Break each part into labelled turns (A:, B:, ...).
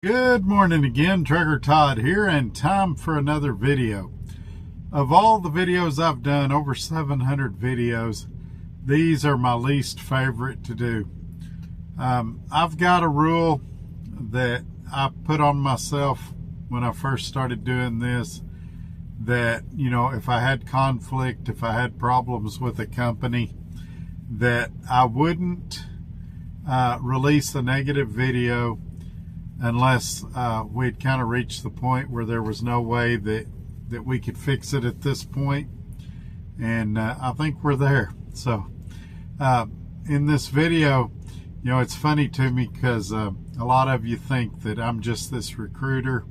A: Good morning again, Trucker Todd here, and time for another video. Of all the videos I've done, over 700 videos, these are my least favorite to do. I've got a rule that I put on myself when I first started doing this, that, you know, if I had conflict, if I had problems with a company, that I wouldn't release a negative video unless we'd kind of reached the point where there was no way that we could fix it at this point. And I think we're there. So in this video, you know, it's funny to me because a lot of you think that I'm just this recruiter,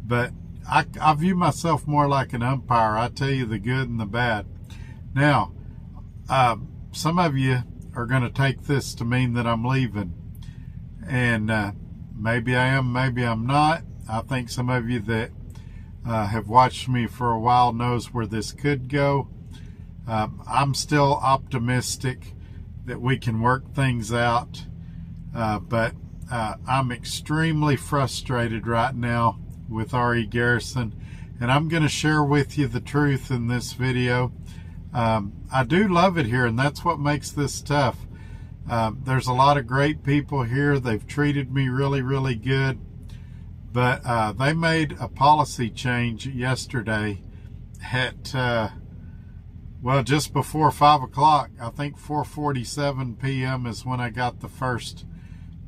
A: but I view myself more like an umpire. I tell you the good and the bad. Now, some of you are going to take this to mean that I'm leaving, and maybe I am, maybe I'm not. I think some of you that have watched me for a while knows where this could go. I'm still optimistic that we can work things out, but I'm extremely frustrated right now with RE Garrison, and I'm going to share with you the truth in this video. I do love it here, and that's what makes this tough. There's a lot of great people here. They've treated me really, really good. But they made a policy change yesterday at, well, just before 5 o'clock. I think 4:47 p.m. is when I got the first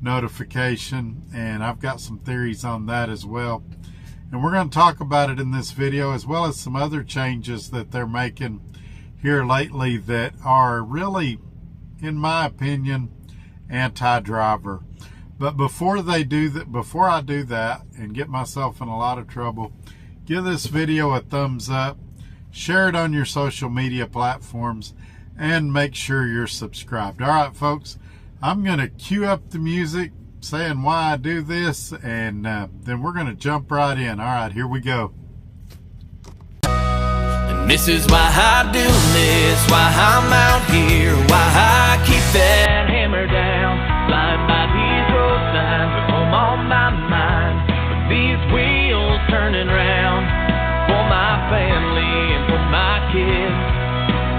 A: notification. And I've got some theories on that as well. And we're going to talk about it in this video, as well as some other changes that they're making here lately that are really, in my opinion, anti-driver. But before I do that and get myself in a lot of trouble, give this video a thumbs up, share it on your social media platforms, and make sure you're subscribed. All right, folks, I'm going to cue up the music saying why I do this, and then we're going to jump right in. All right, here we go.
B: This is why I do this, why I'm out here, why I keep that hammer down. Flying by these road signs, with home on my mind, with these wheels turning round. For my family and for my kids,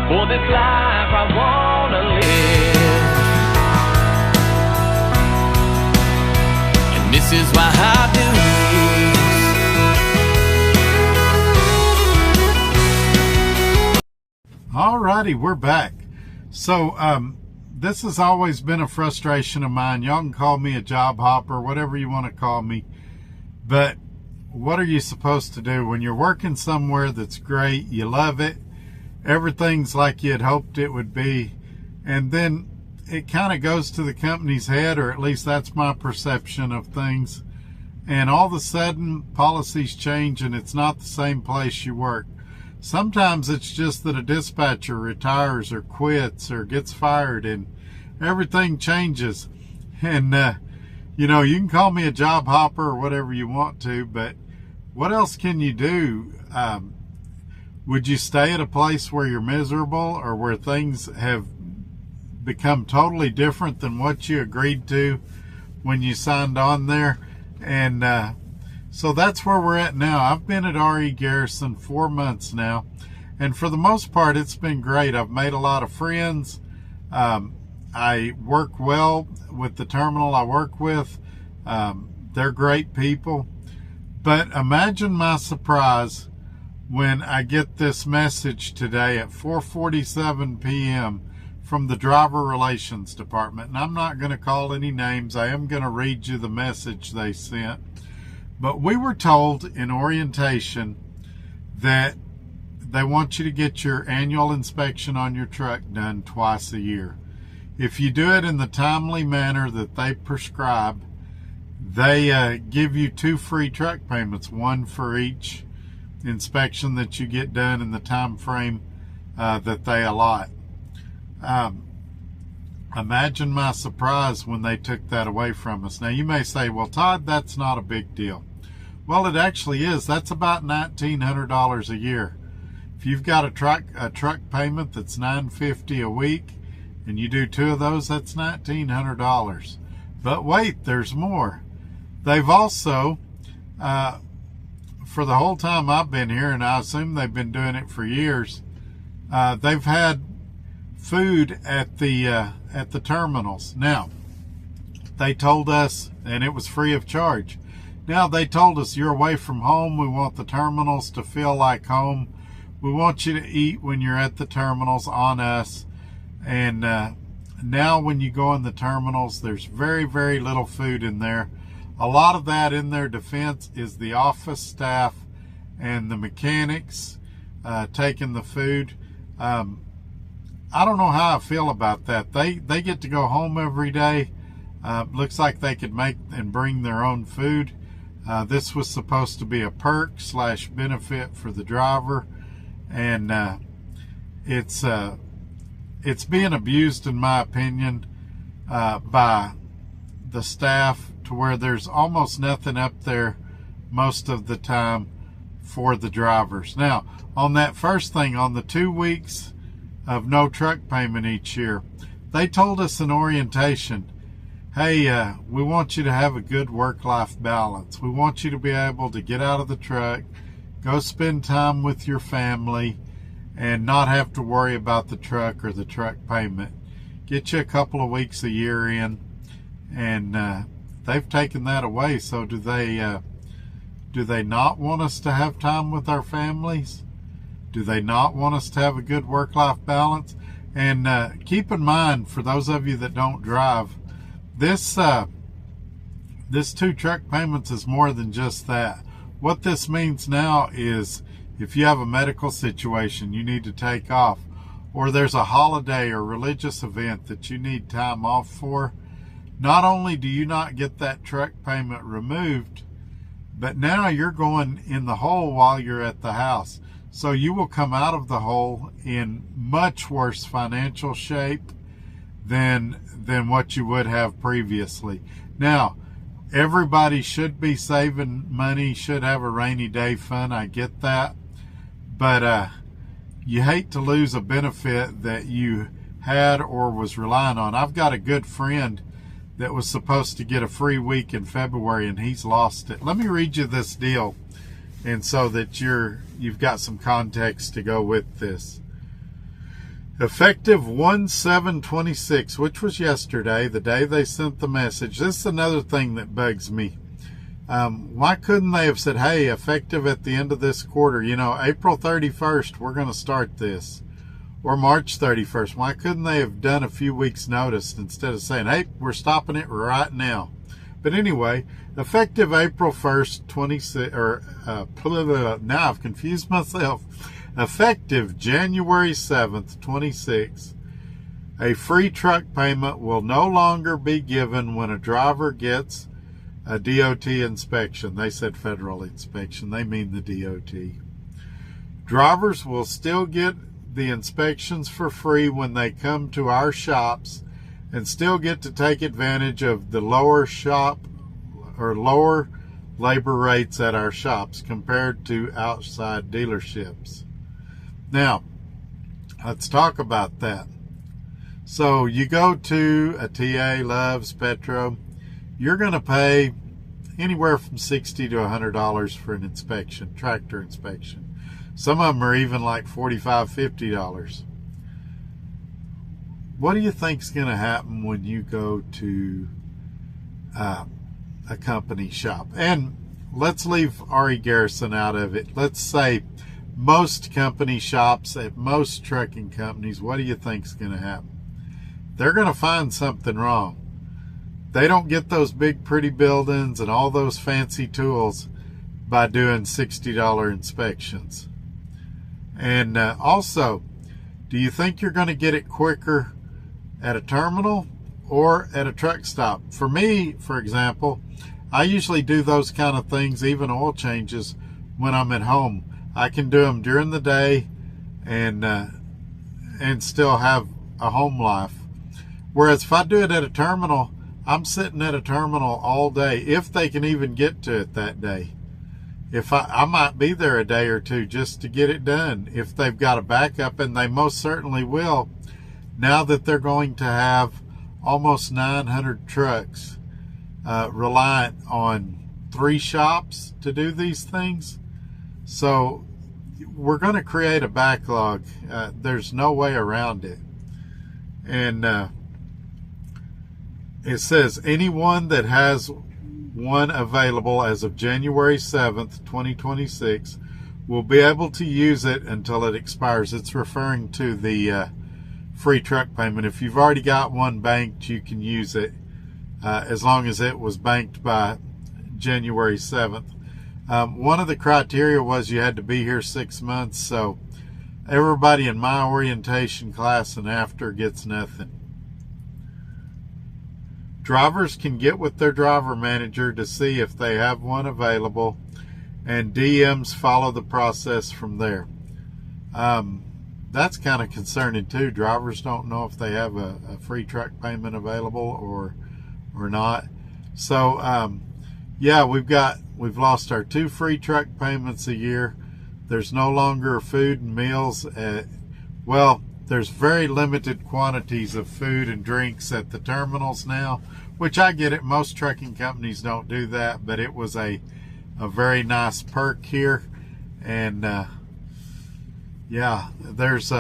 B: for this life I wanna live. And this is why I do this.
A: Alrighty, we're back. So this has always been a frustration of mine. Y'all can call me a job hopper, whatever you want to call me. But what are you supposed to do when you're working somewhere that's great, you love it, everything's like you had hoped it would be, and then it kind of goes to the company's head, or at least that's my perception of things, and all of a sudden policies change and it's not the same place you work. Sometimes it's just that a dispatcher retires or quits or gets fired and everything changes. And, you know, you can call me a job hopper or whatever you want to, but what else can you do? Would you stay at a place where you're miserable or where things have become totally different than what you agreed to when you signed on there? And, so that's where we're at now. I've been at RE Garrison 4 months now, and for the most part, it's been great. I've made a lot of friends. I work well with the terminal I work with. They're great people. But imagine my surprise when I get this message today at 4:47 p.m. from the Driver Relations Department. And I'm not going to call any names. I am going to read you the message they sent. But we were told in orientation that they want you to get your annual inspection on your truck done twice a year. If you do it in the timely manner that they prescribe, they give you 2 free truck payments, one for each inspection that you get done in the time frame that they allot. Imagine my surprise when they took that away from us. Now you may say, well, Todd, that's not a big deal. Well, it actually is. That's about $1,900 a year. If you've got a truck payment that's $950 a week, and you do 2 of those, that's $1,900. But wait, there's more. They've also, for the whole time I've been here, and I assume they've been doing it for years, they've had food at the terminals. Now, they told us, and it was free of charge. Now, they told us, you're away from home. We want the terminals to feel like home. We want you to eat when you're at the terminals on us. And now when you go in the terminals, there's very, very little food in there. A lot of that, in their defense, is the office staff and the mechanics taking the food. I don't know how I feel about that. They get to go home every day. Looks like they could make and bring their own food. This was supposed to be a perk / benefit for the driver, and it's being abused, in my opinion, by the staff, to where there's almost nothing up there most of the time for the drivers. Now, on that first thing, on the 2 weeks of no truck payment each year, they told us in orientation, hey, we want you to have a good work-life balance. We want you to be able to get out of the truck, go spend time with your family, and not have to worry about the truck or the truck payment. Get you a couple of weeks a year in, and they've taken that away. So do they not want us to have time with our families? Do they not want us to have a good work-life balance? And keep in mind, for those of you that don't drive, this 2 truck payments is more than just that. What this means now is, if you have a medical situation you need to take off, or there's a holiday or religious event that you need time off for, not only do you not get that truck payment removed, but now you're going in the hole while you're at the house. So you will come out of the hole in much worse financial shape than what you would have previously. Now, everybody should be saving money, should have a rainy day fund. I get that. But you hate to lose a benefit that you had or was relying on. I've got a good friend that was supposed to get a free week in February, and he's lost it. Let me read you this deal, and so that you've got some context to go with this. Effective 1/7/26, which was yesterday, the day they sent the message. This is another thing that bugs me. Why couldn't they have said, hey, effective at the end of this quarter, April 31st, we're going to start this, or March 31st? Why couldn't they have done a few weeks notice instead of saying, hey, we're stopping it right now? But anyway, effective April 1st, 26, now I've confused myself. Effective January 7th, 26, a free truck payment will no longer be given when a driver gets a DOT inspection. They said federal inspection. They mean the DOT. Drivers will still get the inspections for free when they come to our shops, and still get to take advantage of the lower labor rates at our shops compared to outside dealerships. Now, let's talk about that. So you go to a TA, Love's, Petro, you're going to pay anywhere from $60 to $100 for an inspection, tractor inspection. Some of them are even like $45, $50. What do you think is going to happen when you go to a company shop? And let's leave RE Garrison out of it. Let's say most company shops at most trucking companies, what do you think is going to happen? They're going to find something wrong. They don't get those big pretty buildings and all those fancy tools by doing $60 inspections. And also, do you think you're going to get it quicker at a terminal or at a truck stop? For me, for example, I usually do those kind of things, even oil changes, when I'm at home. I can do them during the day and still have a home life. Whereas if I do it at a terminal, I'm sitting at a terminal all day, if they can even get to it that day. If I might be there a day or two just to get it done, if they've got a backup, and they most certainly will, now that they're going to have almost 900 trucks reliant on 3 shops to do these things. So we're going to create a backlog. There's no way around it. And it says anyone that has one available as of January 7th, 2026 will be able to use it until it expires. It's referring to the free truck payment. If you've already got one banked, you can use it as long as it was banked by January 7th. One of the criteria was you had to be here 6 months, so everybody in my orientation class and after gets nothing. Drivers can get with their driver manager to see if they have one available, and DMs follow the process from there. That's kind of concerning too. Drivers don't know if they have a free truck payment available or not. So yeah, we've lost our 2 free truck payments a year. There's no longer food and meals well, there's very limited quantities of food and drinks at the terminals now, which I get it. Most trucking companies don't do that, but it was a very nice perk here. And yeah, there's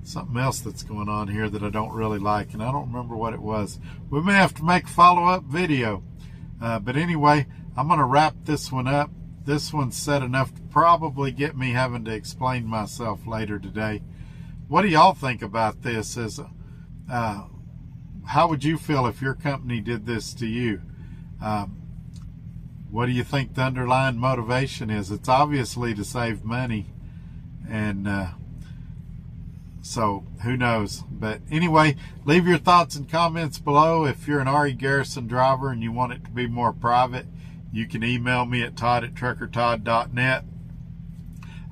A: something else that's going on here that I don't really like, and I don't remember what it was. We may have to make a follow-up video. But anyway, I'm going to wrap this one up. This one's said enough to probably get me having to explain myself later today. What do y'all think about this? How would you feel if your company did this to you? What do you think the underlying motivation is? It's obviously to save money, and so who knows. But anyway, leave your thoughts and comments below. If you're an RE Garrison driver and you want it to be more private, you can email me at todd@truckertodd.net.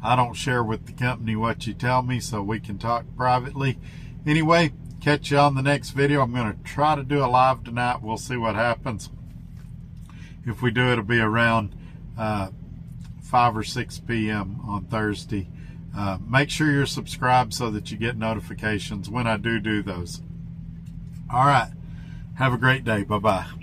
A: I don't share with the company what you tell me, so we can talk privately. Anyway, catch you on the next video. I'm going to try to do a live tonight. We'll see what happens. If we do, it'll be around 5 or 6 p.m. on Thursday. Make sure you're subscribed so that you get notifications when I do those. All right. Have a great day. Bye-bye.